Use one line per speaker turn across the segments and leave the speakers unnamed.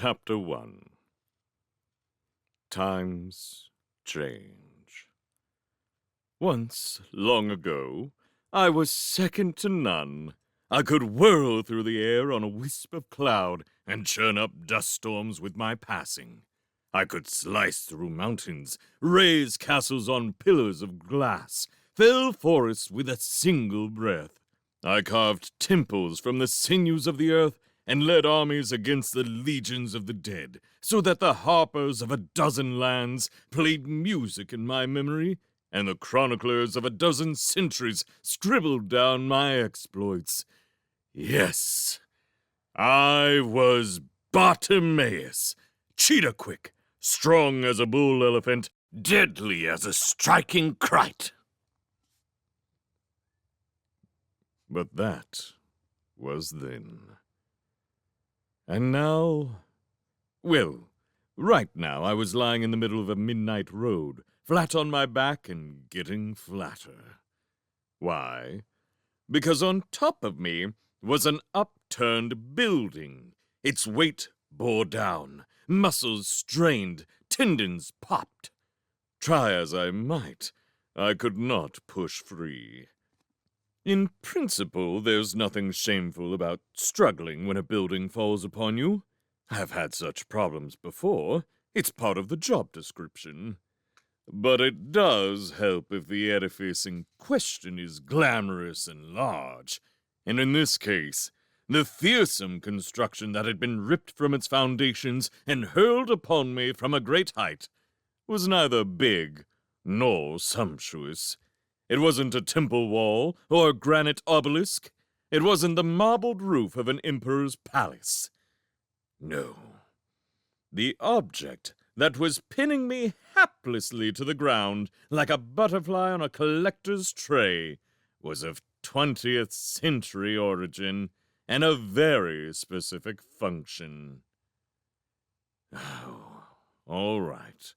Chapter 1. Times Change. Once, long ago, I was second to none. I could whirl through the air on a wisp of cloud and churn up dust storms with my passing. I could slice through mountains, raise castles on pillars of glass, fell forests with a single breath. I carved temples from the sinews of the earth and led armies against the legions of the dead, so that the harpers of a dozen lands played music in my memory, and the chroniclers of a dozen centuries scribbled down my exploits. Yes, I was Bartimaeus, cheetah-quick, strong as a bull elephant, deadly as a striking kite. But that was then. And now, well, right now I was lying in the middle of a midnight road, flat on my back and getting flatter. Why? Because on top of me was an upturned building. Its weight bore down, muscles strained, tendons popped. Try as I might, I could not push free. In principle, there's nothing shameful about struggling when a building falls upon you. I've had such problems before. It's part of the job description. But it does help if the edifice in question is glamorous and large. And in this case, the fearsome construction that had been ripped from its foundations and hurled upon me from a great height was neither big nor sumptuous. It wasn't a temple wall or a granite obelisk. It wasn't the marbled roof of an emperor's palace. No. The object that was pinning me haplessly to the ground like a butterfly on a collector's tray was of 20th century origin and a very specific function. Oh, all right.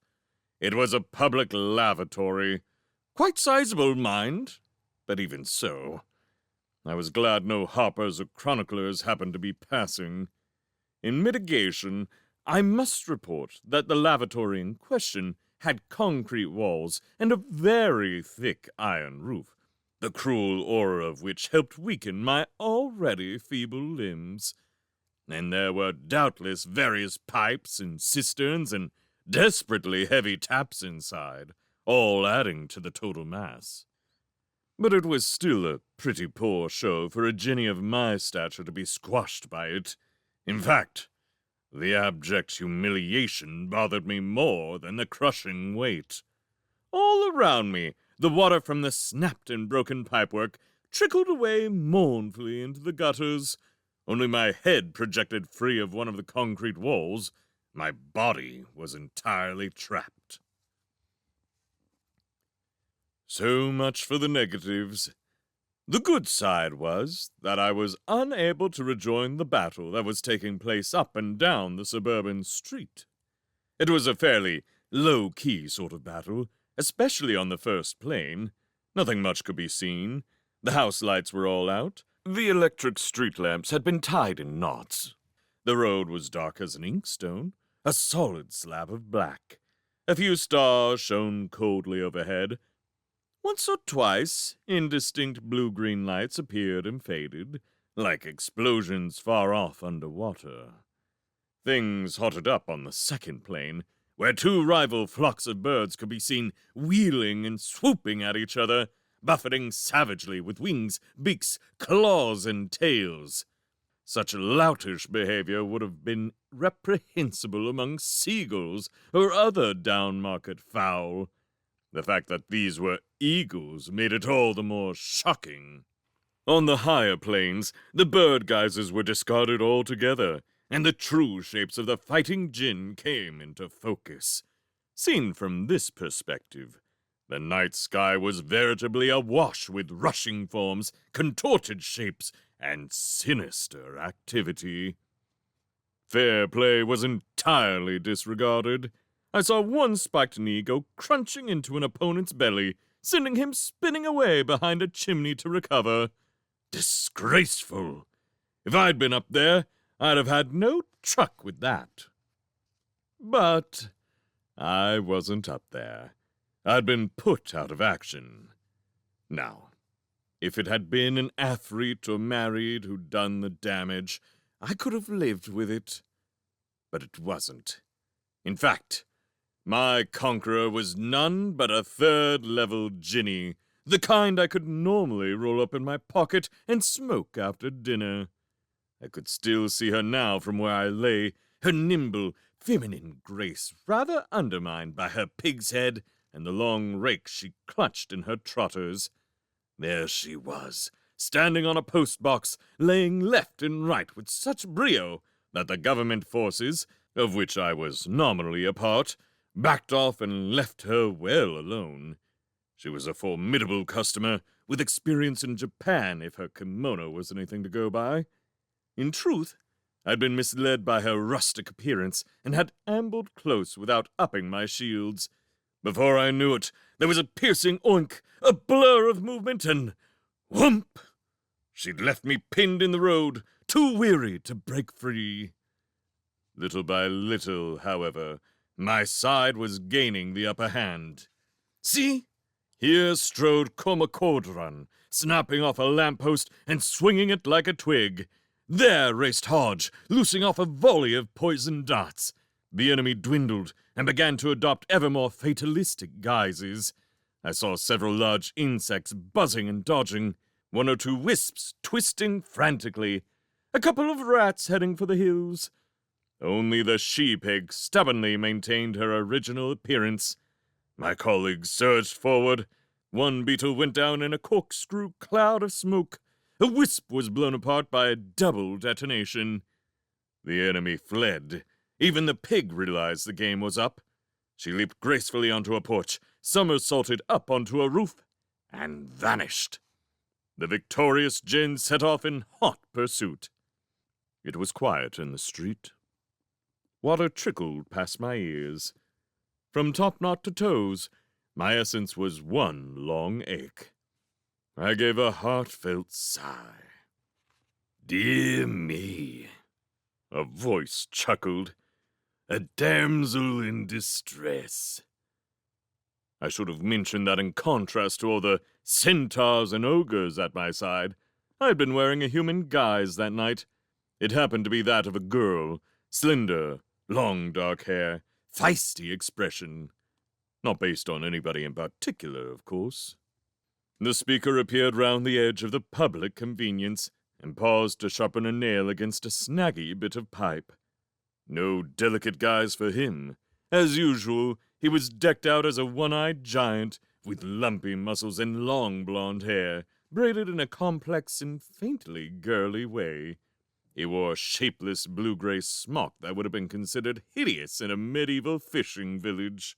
It was a public lavatory. Quite sizable, mind, but even so. I was glad no harpers or chroniclers happened to be passing. In mitigation, I must report that the lavatory in question had concrete walls and a very thick iron roof, the cruel aura of which helped weaken my already feeble limbs. And there were doubtless various pipes and cisterns and desperately heavy taps inside, all adding to the total mass. But it was still a pretty poor show for a Jenny of my stature to be squashed by it. In fact, the abject humiliation bothered me more than the crushing weight. All around me, the water from the snapped and broken pipework trickled away mournfully into the gutters. Only my head projected free of one of the concrete walls. My body was entirely trapped. So much for the negatives. The good side was that I was unable to rejoin the battle that was taking place up and down the suburban street. It was a fairly low-key sort of battle, especially on the first plane. Nothing much could be seen. The house lights were all out. The electric street lamps had been tied in knots. The road was dark as an inkstone, a solid slab of black. A few stars shone coldly overhead. Once or twice, indistinct blue-green lights appeared and faded, like explosions far off underwater. Things hotted up on the second plane, where two rival flocks of birds could be seen wheeling and swooping at each other, buffeting savagely with wings, beaks, claws, and tails. Such loutish behavior would have been reprehensible among seagulls or other down-market fowl. The fact that these were eagles made it all the more shocking. On the higher planes, the bird guises were discarded altogether, and the true shapes of the fighting jinn came into focus. Seen from this perspective, the night sky was veritably awash with rushing forms, contorted shapes, and sinister activity. Fair play was entirely disregarded. I saw one spiked knee go crunching into an opponent's belly, sending him spinning away behind a chimney to recover. Disgraceful! If I'd been up there, I'd have had no truck with that. But I wasn't up there. I'd been put out of action. Now, if it had been an athlete or married who'd done the damage, I could have lived with it. But it wasn't. In fact, my conqueror was none but a third-level Ginny, the kind I could normally roll up in my pocket and smoke after dinner. I could still see her now from where I lay, her nimble, feminine grace rather undermined by her pig's head and the long rake she clutched in her trotters. There she was, standing on a post-box, laying left and right with such brio that the government forces, of which I was nominally a part, backed off and left her well alone. She was a formidable customer, with experience in Japan if her kimono was anything to go by. In truth, I'd been misled by her rustic appearance and had ambled close without upping my shields. Before I knew it, there was a piercing oink, a blur of movement, and whoomp! She'd left me pinned in the road, too weary to break free. Little by little, however, my side was gaining the upper hand. See? Here strode Komakodran, snapping off a lamppost and swinging it like a twig. There raced Hodge, loosing off a volley of poisoned darts. The enemy dwindled and began to adopt ever more fatalistic guises. I saw several large insects buzzing and dodging, one or two wisps twisting frantically, a couple of rats heading for the hills. Only the she-pig stubbornly maintained her original appearance. My colleagues surged forward. One beetle went down in a corkscrew cloud of smoke. A wisp was blown apart by a double detonation. The enemy fled. Even the pig realized the game was up. She leaped gracefully onto a porch, somersaulted up onto a roof, and vanished. The victorious Jin set off in hot pursuit. It was quiet in the street. Water trickled past my ears. From top knot to toes, my essence was one long ache. I gave a heartfelt sigh. "Dear me," a voice chuckled. "A damsel in distress." I should have mentioned that in contrast to all the centaurs and ogres at my side, I had been wearing a human guise that night. It happened to be that of a girl, slender, long dark hair, feisty expression. Not based on anybody in particular, of course. The speaker appeared round the edge of the public convenience and paused to sharpen a nail against a snaggy bit of pipe. No delicate guise for him. As usual, he was decked out as a one-eyed giant with lumpy muscles and long blonde hair, braided in a complex and faintly girly way. He wore a shapeless blue-gray smock that would have been considered hideous in a medieval fishing village.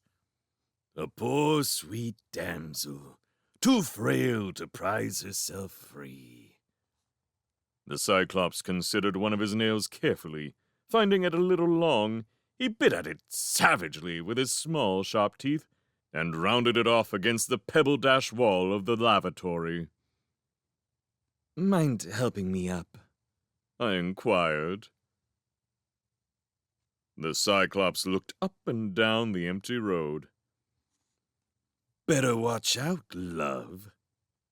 "A poor sweet damsel, too frail to prize herself free." The Cyclops considered one of his nails carefully. Finding it a little long, he bit at it savagely with his small, sharp teeth and rounded it off against the pebble-dash wall of the lavatory. "Mind helping me up?" I inquired. The Cyclops looked up and down the empty road. "Better watch out, love,"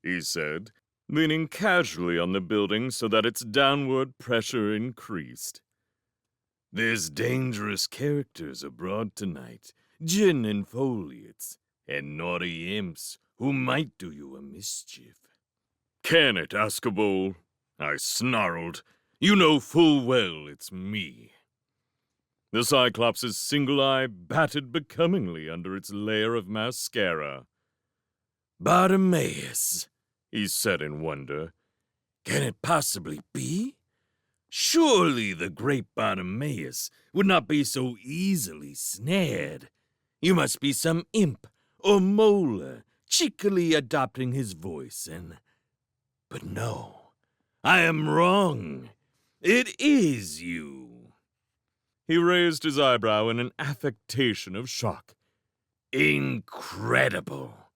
he said, leaning casually on the building so that its downward pressure increased. "There's dangerous characters abroad tonight, gin and foliates, and naughty imps who might do you a mischief." "Can it, Ascabol?" I snarled. "You know full well it's me." The Cyclops' single eye batted becomingly under its layer of mascara. "Bartimaeus," he said in wonder. "Can it possibly be? Surely the great Bartimaeus would not be so easily snared. You must be some imp or molar cheekily adopting his voice and... But no, I am wrong. It is you." He raised his eyebrow in an affectation of shock. "Incredible!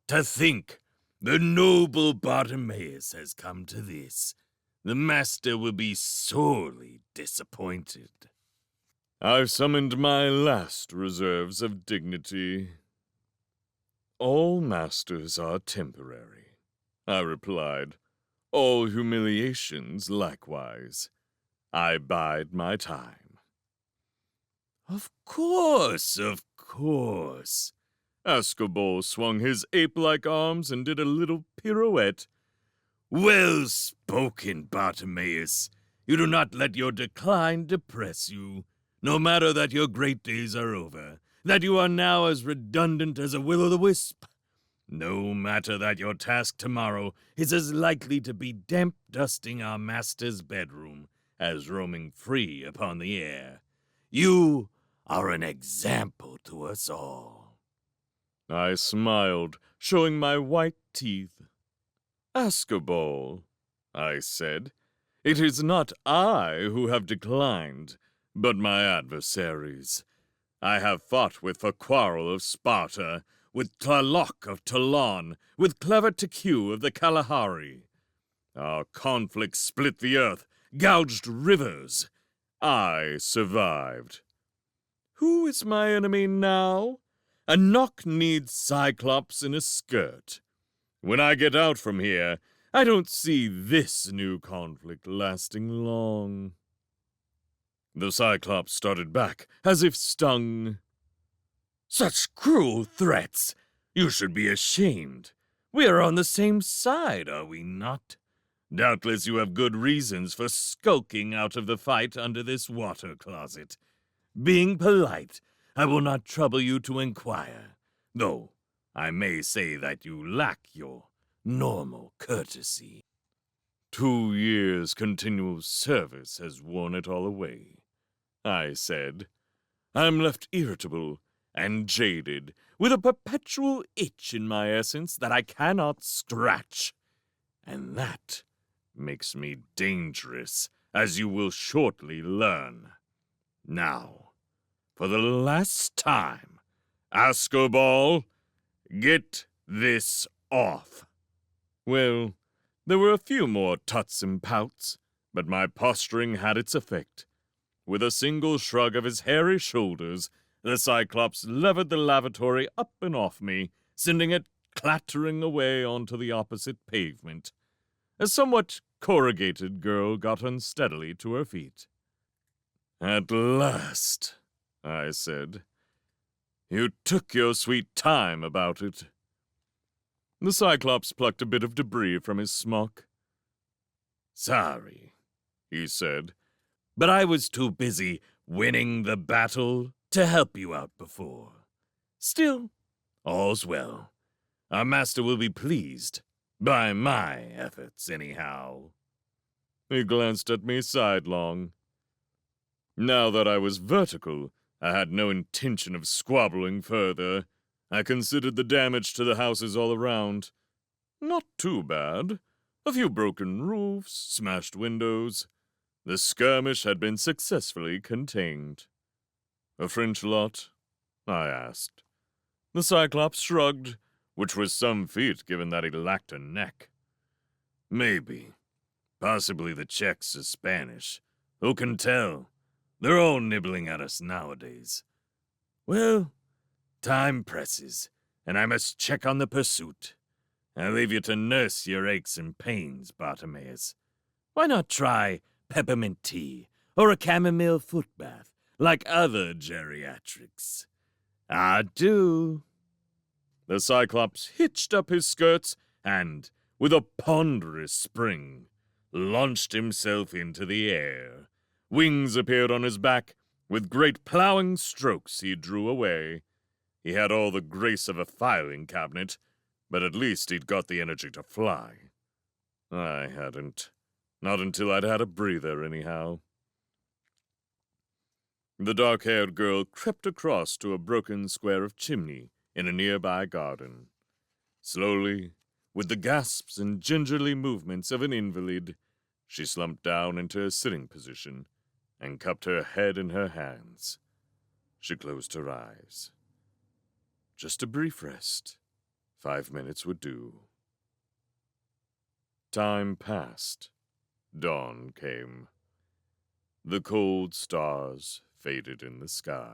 To think the noble Bartimaeus has come to this. The master will be sorely disappointed." I've summoned my last reserves of dignity. All masters are temporary, I replied. All humiliations likewise. I bide my time. Of course, of course. Ascobar swung his ape-like arms and did a little pirouette. Well spoken, Bartimaeus. You do not let your decline depress you, no matter that your great days are over, that you are now as redundant as a will-o'-the-wisp. No matter that your task tomorrow is as likely to be damp dusting our master's bedroom as roaming free upon the air. You are an example to us all. I smiled, showing my white teeth. Ascobar, I said, it is not I who have declined, but my adversaries. I have fought with the Quarrel of Sparta, with Tlaloc of Toulon, with clever Tiku of the Kalahari. Our conflict split the earth, gouged rivers. I survived. Who is my enemy now? A knock-kneed cyclops in a skirt. When I get out from here, I don't see this new conflict lasting long. The cyclops started back, as if stung. Such cruel threats! You should be ashamed. We are on the same side, are we not? Doubtless you have good reasons for skulking out of the fight under this water closet. Being polite, I will not trouble you to inquire, though I may say that you lack your normal courtesy. 2 years' continual service has worn it all away, I said. I'm left irritable and jaded, with a perpetual itch in my essence that I cannot scratch. And that makes me dangerous, as you will shortly learn. Now, for the last time, Ascobar, get this off. Well, there were a few more tuts and pouts, but my posturing had its effect. With a single shrug of his hairy shoulders, the Cyclops levered the lavatory up and off me, sending it clattering away onto the opposite pavement. A somewhat corrugated girl got unsteadily to her feet. At last, I said. You took your sweet time about it. The Cyclops plucked a bit of debris from his smock. Sorry, he said, but I was too busy winning the battle to help you out before. Still, all's well. Our master will be pleased, by my efforts anyhow. He glanced at me sidelong. Now that I was vertical, I had no intention of squabbling further. I considered the damage to the houses all around. Not too bad. A few broken roofs, smashed windows. The skirmish had been successfully contained. A French lot? I asked. The Cyclops shrugged, which was some feat given that he lacked a neck. Maybe. Possibly the Czechs or Spanish. Who can tell? They're all nibbling at us nowadays. Well, time presses, and I must check on the pursuit. I leave you to nurse your aches and pains, Bartimaeus. Why not try peppermint tea or a chamomile foot bath, like other geriatrics? Adieu. The Cyclops hitched up his skirts and, with a ponderous spring, launched himself into the air. Wings appeared on his back. With great plowing strokes he drew away. He had all the grace of a filing cabinet, but at least he'd got the energy to fly. I hadn't. Not until I'd had a breather, anyhow. The dark-haired girl crept across to a broken square of chimney in a nearby garden. Slowly, with the gasps and gingerly movements of an invalid, she slumped down into a sitting position and cupped her head in her hands. She closed her eyes. Just a brief rest. 5 minutes would do. Time passed. Dawn came. The cold stars faded in the sky.